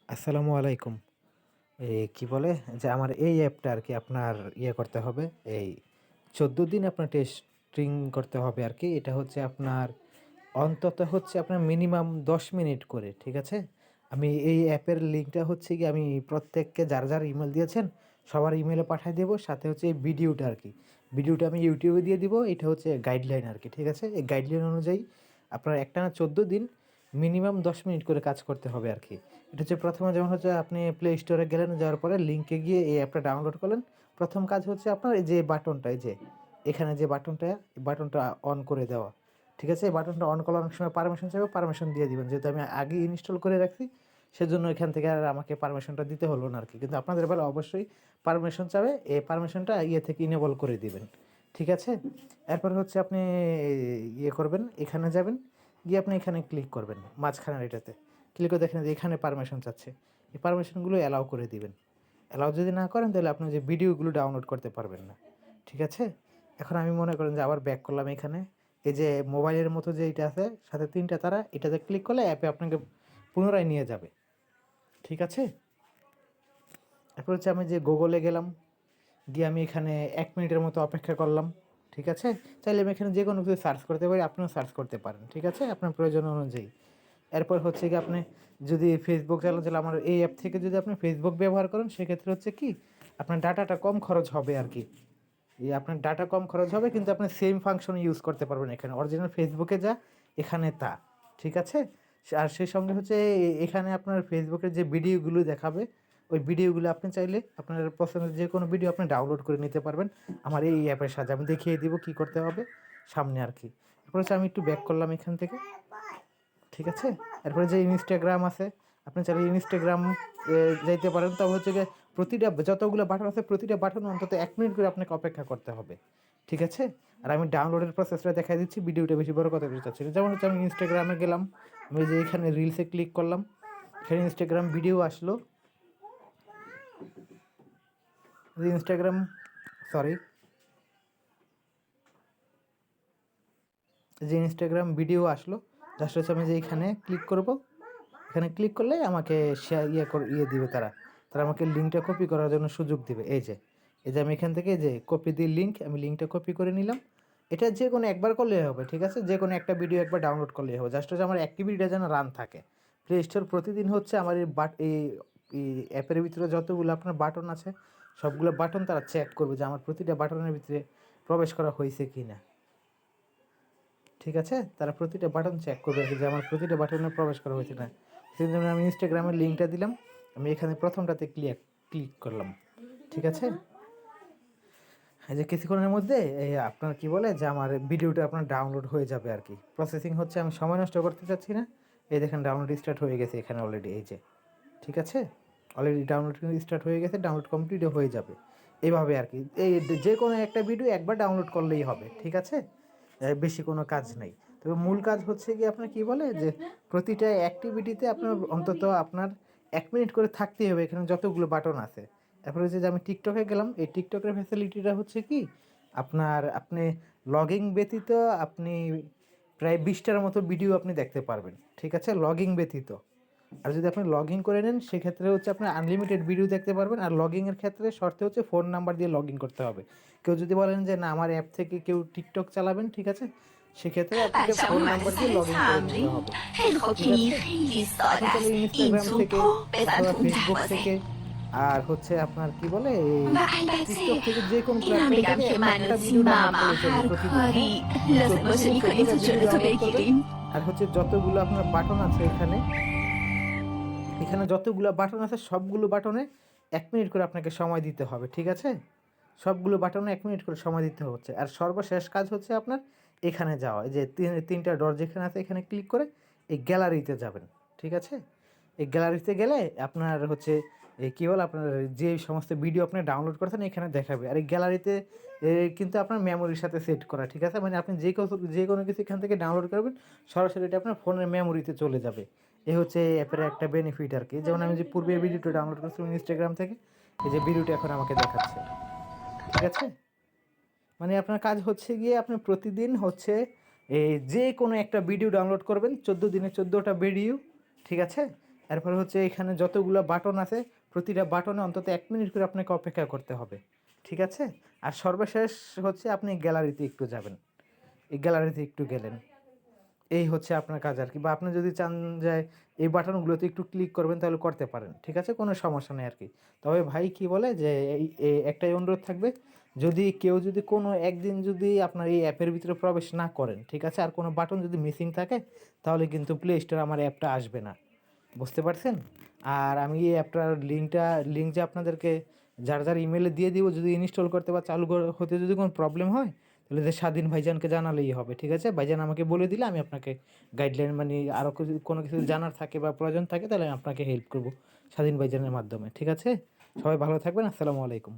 আসসালামু আলাইকুম। কি বলে যে আমার এই অ্যাপটা আরকি আপনার করতে হবে। এই ১৪ দিন আপনার টেস্টিং করতে হবে আরকি। এটা হচ্ছে আপনার অন্তত হচ্ছে আপনার মিনিমাম ১০ মিনিট করে, ঠিক আছে? আমি এই অ্যাপের লিঙ্কটা হচ্ছে গিয়ে আমি প্রত্যেককে যার ইমেইল দিয়েছেন সবার ইমেইলে পাঠায় দেব। সাথে হচ্ছে এই ভিডিওটা আরকি। ভিডিওটা আমি YouTube এ দিয়ে দিব। এটা হচ্ছে গাইডলাইন আরকি, ঠিক আছে? এই গাইডলাইন অনুযায়ী আপনার একটানা ১৪ দিন মিনিমাম ১০ মিনিট করে কাজ করতে হবে আরকি। এটা হচ্ছে ১ম এ যেমন হচ্ছে আপনি প্লে স্টোরে গেলেন, যাওয়ার পরে লিঙ্কে গিয়ে এই অ্যাপটা ডাউনলোড করলেন। ১ম কাজ হচ্ছে আপনার এই যে বাটনটা, এই যে এখানে যে বাটনটা, এই বাটনটা অন করে দেওয়া। ঠিক আছে? এই বাটনটা অন করার অনেক সময় পারমিশন চাইবে, পারমিশন দিয়ে দিবেন। যেহেতু আমি আগেই ইনস্টল করে রাখছি, সেজন্য এখান থেকে আর আমাকে পারমিশনটা দিতে হলো না আরকি। কিন্তু আপনাদের বেলা অবশ্যই পারমিশন চাবে, এই পারমিশনটা থেকে ইনেবল করে দিবেন। ঠিক আছে? এরপর হচ্ছে আপনি করবেন, এখানে যাবেন, গিয়ে আপনি এখানে ক্লিক করবেন মাঝখানের এটাতে। ক্লিক করে দেখেন যে এখানে পারমিশন চাচ্ছে। এই পারমিশনগুলো অ্যালাউ করে দিবেন। অ্যালাউ যদি না করেন তাহলে আপনি যে ভিডিওগুলো ডাউনলোড করতে পারবেন না। ঠিক আছে? এখন আমি মনে করেন যে আবার ব্যাক করলাম এখানে। এই যে মোবাইলের মতো যে এইটা আছে সাথে ৩ টা তারা, এটাতে ক্লিক করলে অ্যাপে আপনাকে পুনরায় নিয়ে যাবে। ঠিক আছে? এরপর হচ্ছে আমি যে গুগলে গেলাম, গিয়ে আমি এখানে ১ মিনিটের মতো অপেক্ষা করলাম। ঠিক আছে? চাইলে আমি এখানে যেকোনো কিছু সার্চ করতে পারি, আপনিও সার্চ করতে পারেন। ঠিক আছে? আপনার প্রয়োজন অনুযায়ী। এরপর হচ্ছে গিয়ে আপনি যদি ফেসবুক চালান, তাহলে আমার এই অ্যাপ থেকে যদি আপনি ফেসবুক ব্যবহার করেন, সেক্ষেত্রে হচ্ছে কি আপনার ডাটাটা কম খরচ হবে আরকি। আপনার ডাটা কম খরচ হবে, কিন্তু আপনি সেম ফাংশন ইউজ করতে পারবেন এখানে। অরিজিনাল ফেসবুকে যা, এখানে তা। ঠিক আছে? আর সেই সঙ্গে হচ্ছে এখানে আপনার ফেসবুকের যে ভিডিওগুলো দেখাবে, ওই ভিডিওগুলো আপনি চাইলে আপনার পছন্দের যেকোনো ভিডিও আপনি ডাউনলোড করে নিতে পারবেন আমার এই অ্যাপের সাহায্যে। আমি দেখিয়ে দিব কী করতে হবে সামনে আরকি। এরপর হচ্ছে আমি একটু ব্যাক করলাম এখান থেকে। ঠিক আছে? এরপরে যে ইনস্টাগ্রাম আছে, আপনি চাইলে ইনস্টাগ্রাম যাইতে পারেন। তবে হচ্ছে গিয়ে প্রতিটা যতগুলো বাটন আছে, প্রতিটা বাটনে অন্তত ১ মিনিট করে আপনাকে অপেক্ষা করতে হবে। ঠিক আছে? আর আমি ডাউনলোডের প্রসেসটা দেখাই দিচ্ছি, ভিডিওটা বেশি বড় কথা বলতে চাচ্ছি না। যেমন হচ্ছে আমি ইনস্টাগ্রামে গেলাম, আমি যে এখানে রিলসে ক্লিক করলাম, এখানে ইনস্টাগ্রাম ভিডিও আসলো। ইনস্টাগ্রাম সরি যে ইনস্টাগ্রাম ভিডিও আসলো, জাস্ট হচ্ছে আমি যে এখানে ক্লিক করব। এখানে ক্লিক করলে আমাকে শেয়ার দিবে তারা। তারা আমাকে লিঙ্কটা কপি করার জন্য সুযোগ দিবে। এই যে আমি এখান থেকে যে কপি দি লিঙ্ক, আমি লিঙ্কটা কপি করে নিলাম। এটা যেকোনো একবার করলেই হবে, ঠিক আছে? যেকোনো একটা ভিডিও একবার ডাউনলোড করলেই হবে। জাস্ট হচ্ছে আমার অ্যাক্টিভিটিটা যেন রান থাকে। প্লে স্টোর প্রতিদিন হচ্ছে আমার এই অ্যাপের ভিতরে যতগুলো আপনার বাটন আছে, সবগুলো বাটন তারা চেক করবে যে আমার প্রতিটা বাটনের ভিতরে প্রবেশ করা হইছে কিনা। ঠিক আছে? তারা প্রতিটা বাটন চেক করবে আরকি যে আমার প্রতিটা বাটনে প্রবেশ করা হয়েছে না। সেজন্য আমি ইনস্টাগ্রামের লিঙ্কটা দিলাম। আমি এখানে ১ম টাতে ক্লিক করলাম। ঠিক আছে? এই যে কিছুক্ষণের মধ্যে আপনার কি বলে যে আমার ভিডিওটা আপনার ডাউনলোড হয়ে যাবে আরকি। প্রসেসিং হচ্ছে, আমি সময় নষ্ট করতে চাচ্ছি না। এই দেখেন ডাউনলোড স্টার্ট হয়ে গেছে এখানে অলরেডি, এই যে। ঠিক আছে? অলরেডি ডাউনলোড কিন্তু স্টার্ট হয়ে গেছে, ডাউনলোড কমপ্লিটও হয়ে যাবে। এভাবে আরকি। যেকোনো একটা ভিডিও একবার ডাউনলোড করলেই হবে। ঠিক আছে? বেশি কোনো কাজ নাই। তবে মূল কাজ হচ্ছে গিয়ে আপনার কি বলে যে প্রতিটা অ্যাক্টিভিটিতে আপনার অন্তত আপনার ১ মিনিট করে থাকতেই হবে, এখানে যতগুলো বাটন আছে। তারপরে হচ্ছে যে আমি টিকটকে গেলাম। এই টিকটকের ফ্যাসিলিটিটা হচ্ছে কি আপনি লগইন ব্যতীত আপনি প্রায় ২০ টার মতো ভিডিও আপনি দেখতে পারবেন। ঠিক আছে? লগইন ব্যতীত। আর যদি আপনি লগইন করে নেন, সেক্ষেত্রে হচ্ছে আপনার আনলিমিটেড ভিডিও দেখতে পারবেন। আর লগইনের ক্ষেত্রে শর্তে হচ্ছে ফোন নাম্বার দিয়ে লগইন করতে হবে। কেউ যদি বলেন যে না আমার অ্যাপ থেকে কেউ টিকটক চালাবেন, ঠিক আছে? সেক্ষেত্রে আপনাকে 晚上 ফোন 暖 নাম্বার 的 দিয়ে 三 লগইন করে 餐 নিতে 里， হবে। 很好 ঠিক 便宜 আছে? 非利索 আপনি 的，চাইলে 印 ইনস্টাগ্রাম 度 থেকে 坡被咱 অথবা 同在 ফেসবুক 火 থেকে 灾。আর হচ্ছে আপনার কি বলে এই 我爱白 টিকটক 菜， থেকে যেকোনো 你让 প্ল্যাটফর্ম 被俺 থেকে 骗满 একটা 了 ভিডিও 亲妈 ডাউনলোড 妈， করলে 还 চলবে 是 প্রতিদিন, 可 হ্যাঁ? 以，那什 14 么是 দিনে 你可以 14টা 就觉 ভিডিও 得特别 ডাউনলোড 给 করবেন। 力。আর হচ্ছে যতগুলো আপনার বাটন আছে এখানে, এখানে যতগুলো বাটন আছে সবগুলো বাটনে ১ মিনিট করে আপনাকে সময় দিতে হবে। ঠিক আছে? সবগুলো বাটনে ১ মিনিট করে সময় দিতে হচ্ছে। আর সর্বশেষ কাজ হচ্ছে আপনার এখানে যাওয়া। এই যে ৩টা ডট যেখানে আছে, এখানে ক্লিক করে এই গ্যালারিতে যাবেন। ঠিক আছে? এই গ্যালারিতে গেলে আপনার হচ্ছে কি বলে আপনার যে সমস্ত ভিডিও আপনি ডাউনলোড করেছেন এখানে দেখাবে। আর এই গ্যালারিতে কিন্তু আপনার মেমোরির সাথে সেট করা। ঠিক আছে? মানে আপনি যেকোনো কিছু এখান থেকে ডাউনলোড করবেন, সরাসরি এটা আপনার ফোনের মেমোরিতে চলে যাবে। এ হচ্ছে এই অ্যাপের একটা বেনিফিট আরকি। যেমন আমি যে পূর্বে ভিডিওটা ডাউনলোড করেছিলাম ইনস্টাগ্রাম থেকে, এই যে ভিডিওটা এখন আমাকে দেখাচ্ছে। ঠিক আছে? মানে আপনার কাজ হচ্ছে গিয়ে আপনি প্রতিদিন হচ্ছে যেকোনো একটা ভিডিও ডাউনলোড করবেন। ১৪ দিনে ১৪টা ভিডিও। ঠিক আছে? এরপরে হচ্ছে এখানে যতগুলো বাটন আছে প্রতিটা বাটনে অন্তত 1 মিনিট করে আপনাকে অপেক্ষা করতে হবে, ঠিক আছে? আর সর্বশেষ হচ্ছে আপনি গ্যালারিতে একটু যাবেন, এই গ্যালারিতে একটু গেলেন, এই হচ্ছে আপনার কাজ আর কি। বা আপনি যদি চান যে এই বাটনগুলোতে একটু ক্লিক করবেন তাহলে করতে পারেন, ঠিক আছে? কোনো সমস্যা নেই আর কি। তবে ভাই কি বলে যে এই একটাই অনুরোধ থাকবে, যদি কেউ যদি কোনো একদিন যদি আপনার এই অ্যাপের ভিতরে প্রবেশ না করেন, ঠিক আছে, আর কোনো বাটন যদি মিসিং থাকে তাহলে কিন্তু প্লে স্টোরে আমার অ্যাপটা আসবে না, বুঝতে পারছেন? আর আমি এই অ্যাপটার লিঙ্ক যে আপনাদেরকে যার যার ইমেলে দিয়ে দিব, যদি ইনস্টল করতে বা চালু হতে যদি কোনো প্রবলেম হয় তাহলে যে স্বাধীন ভাইজানকে জানালেই হবে, ঠিক আছে? ভাইজান আমাকে বলে দিলে আমি আপনাকে গাইডলাইন মানে আরও কোনো কিছু জানার থাকে বা প্রয়োজন থাকে তাহলে আমি আপনাকে হেল্প করব স্বাধীন ভাইজানের মাধ্যমে, ঠিক আছে? সবাই ভালো থাকবেন, আসসালামু আলাইকুম।